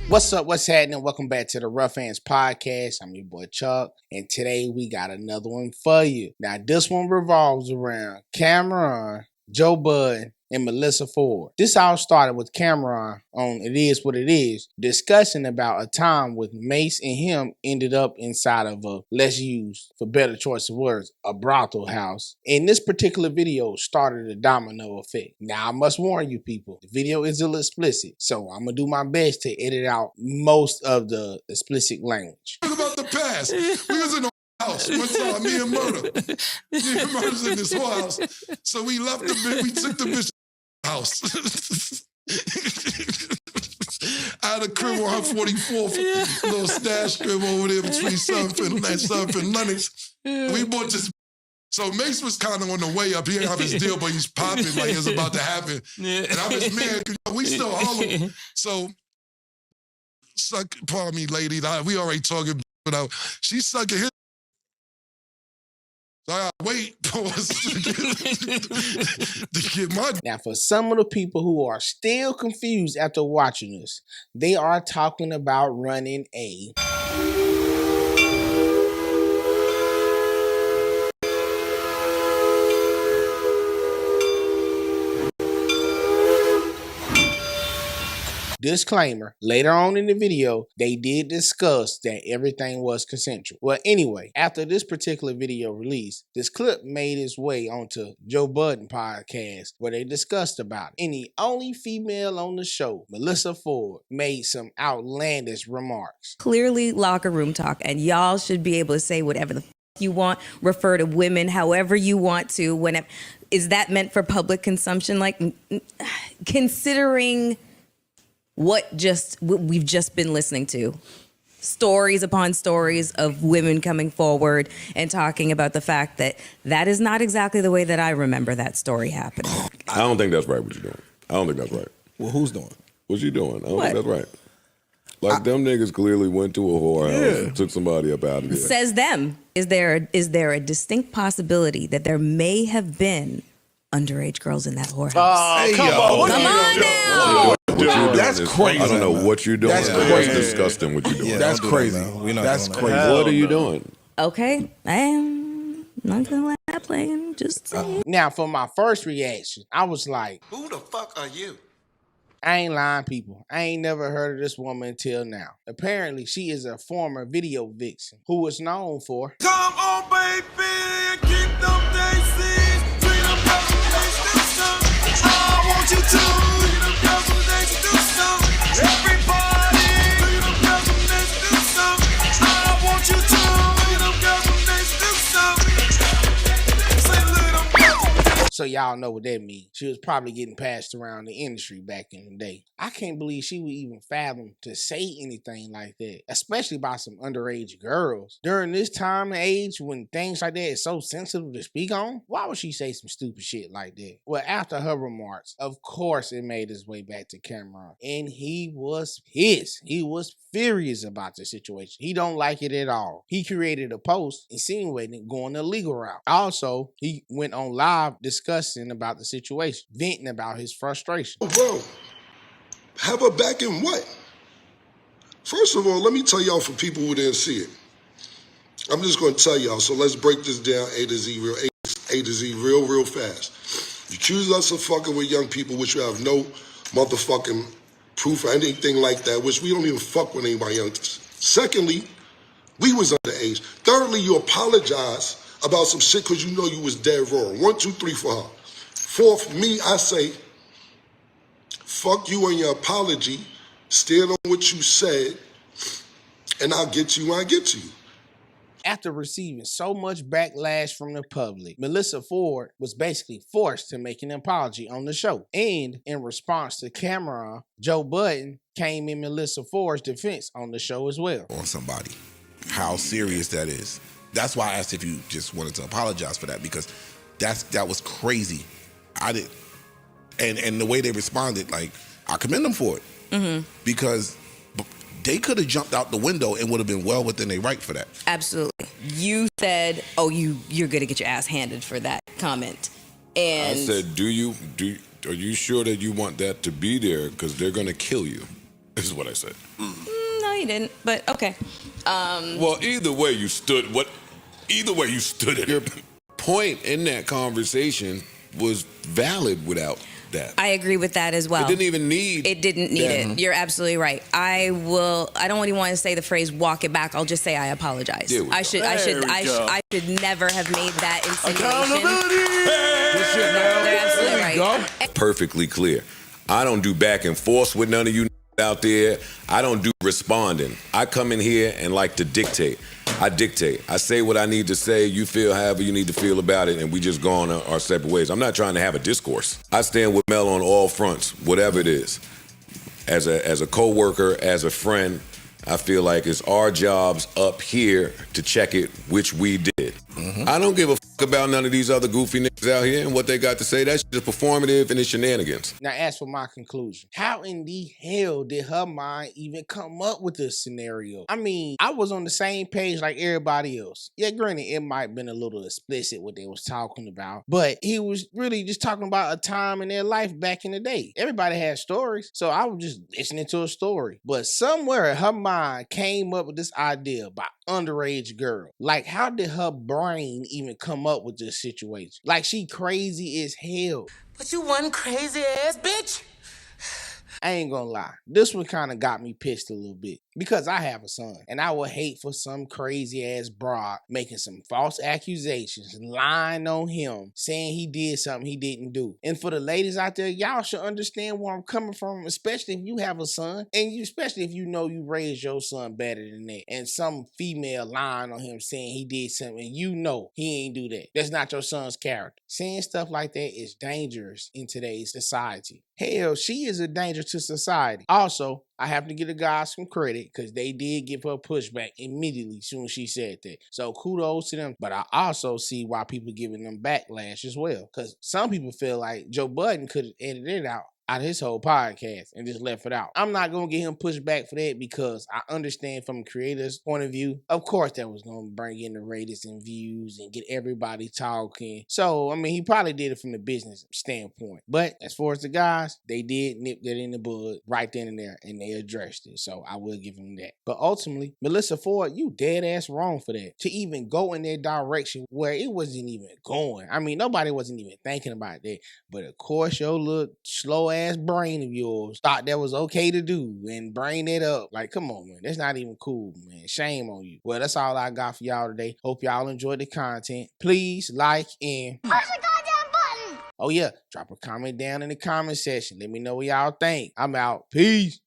What's up? What's happening? Welcome back to the Roughhandspodcast. I'm your boy Chuck, and today we got another one for you. Now, this one revolves around Cam'ron, Joe Budden, and Melissa Ford. This all started with Cam'ron on It Is What It Is, discussing about a time when Mase and him ended up inside of a, let's use, for better choice of words, a brothel house. And this particular video started a domino effect. Now, I must warn you people, the video is a little explicit, so I'm going to do my best to edit out most of the explicit language. Talk about the past. We was in a house one time, me and Murder. Me and Murder's in this whole house. So we left the bitch, we took the bitch house. I had a crib on her 44th, little stash crib over there between Sunford and Lennox. We bought this. So Mase was kind of on the way up. He didn't have his deal, but he's popping like it's about to happen. And I'm his man, because we still Harlem. So, pardon me, lady, we already talking about, she's sucking his. So I gotta wait to get my. Now, for some of the people who are still confused after watching this, they are talking about running a disclaimer. Later on in the video, they did discuss that everything was consensual. Well, anyway, after this particular video release, this clip made its way onto Joe Budden podcast where they discussed about it. And the only female on the show, Melissa Ford, made some outlandish remarks. Clearly locker room talk, and y'all should be able to say whatever the you want, refer to women however you want to. Whenever is that meant for public consumption? Like, considering what we've just been listening to, stories upon stories of women coming forward and talking about the fact that that is not exactly the way that I remember that story happening. I don't think that's right what you're doing. I don't think that's right. Well, who's doing? What you doing? I don't think that's right. Like, them niggas clearly went to a whorehouse and took somebody up out of there. Says them. Is there a distinct possibility that there may have been underage girls in that whorehouse? Oh, come on now. That's crazy. I don't know what you're doing. That's crazy. That's disgusting what you're doing. Yeah, that's crazy. That's crazy. What are you doing? Okay, I am not gonna let that play. Just saying. Now, for my first reaction, I was like, Who the fuck are you? I ain't lying, people. I ain't never heard of this woman until now. Apparently, she is a former video vixen who was known for Come on, baby, keep them daisies. Freedom, I want you to. so y'all know what that means. She was probably getting passed around the industry back in the day. I can't believe she would even fathom to say anything like that, especially by some underage girls. During this time and age when things like that is so sensitive to speak on, why would she say some stupid shit like that? Well, after her remarks, of course it made its way back to Cam'ron, and he was pissed. He was furious about the situation. He don't like it at all. He created a post insinuating going the legal route. Also, he went on live discussing about the situation, venting about his frustration. Oh, bro, have her back in what? First of all, let me tell y'all for people who didn't see it. I'm just going to tell y'all, so let's break this down A to Z real fast. You accuse us of fucking with young people, which you have no motherfucking proof or anything like that, which we don't even fuck with anybody else. Secondly, we was underage. Thirdly, you apologize about some shit because you know you was dead wrong. 1, 2, 3 for her. Fourth, me, I say, fuck you and your apology. Stand on what you said, and I'll get to you when I get to you. After receiving so much backlash from the public, Melissa Ford was basically forced to make an apology on the show. And in response to Cam'ron, Joe Budden came in Melissa Ford's defense on the show as well. On somebody, how serious that is. That's why I asked if you just wanted to apologize for that, because that was crazy. I did, and the way they responded, like, I commend them for it, because they could have jumped out the window and would have been well within their right for that. Absolutely. You said, "Oh, you're gonna get your ass handed for that comment," and I said, "Are you sure that you want that to be there? Because they're gonna kill you." is what I said. No, you didn't. But okay. Well, either way you stood in your point in that conversation was valid without that. I agree with that as well. It didn't even need. It didn't need it. You're absolutely right. I don't even want to say the phrase "walk it back." I'll just say I apologize. I should never have made that insinuation. They're absolutely right. Perfectly clear. I don't do back and forth with none of you out there. I don't do responding. I come in here and like to dictate. I dictate. I say what I need to say. You feel however you need to feel about it, and we just go on our separate ways. I'm not trying to have a discourse. I stand with Mel on all fronts, whatever it is. As a co-worker, as a friend, I feel like it's our jobs up here to check it, which we did. I don't give a fuck about none of these other goofy niggas out here and what they got to say. That's just performative and it's shenanigans. Now, as for my conclusion, how in the hell did her mind even come up with this scenario? I mean, I was on the same page like everybody else. Yeah, granted, it might have been a little explicit what they was talking about, but he was really just talking about a time in their life back in the day. Everybody had stories, so I was just listening to a story. But somewhere her mind came up with this idea about underage girl. Like, how did her brain even come up with this situation? Like, she crazy as hell. But you one crazy ass bitch. I ain't gonna lie. This one kind of got me pissed a little bit because I have a son and I would hate for some crazy ass broad making some false accusations, lying on him, saying he did something he didn't do. And for the ladies out there, y'all should understand where I'm coming from, especially if you have a son and especially if you know you raised your son better than that. And some female lying on him saying he did something and you know he ain't do that. That's not your son's character. Saying stuff like that is dangerous in today's society. Hell, she is a danger to society. Also, I have to give the guys some credit because they did give her pushback immediately as soon as she said that. So kudos to them. But I also see why people giving them backlash as well. Because some people feel like Joe Budden could have edited it out of his whole podcast and just left it out. I'm not going to get him pushback for that because I understand from a creator's point of view, of course that was going to bring in the ratings and views and get everybody talking. So, I mean, he probably did it from the business standpoint. But as far as the guys, they did nip that in the bud right then and there and they addressed it. So I will give them that. But ultimately, Melissa Ford, you dead ass wrong for that. To even go in that direction where it wasn't even going. I mean, nobody wasn't even thinking about that. But of course, your little slow ass brain of yours thought that was okay to do and bring it up. Like, come on, man. That's not even cool, man. Shame on you. Well, that's all I got for y'all today. Hope y'all enjoyed the content. Please like and Push the goddamn button! oh yeah, drop a comment down in the comment section. Let me know what y'all think. I'm out. Peace.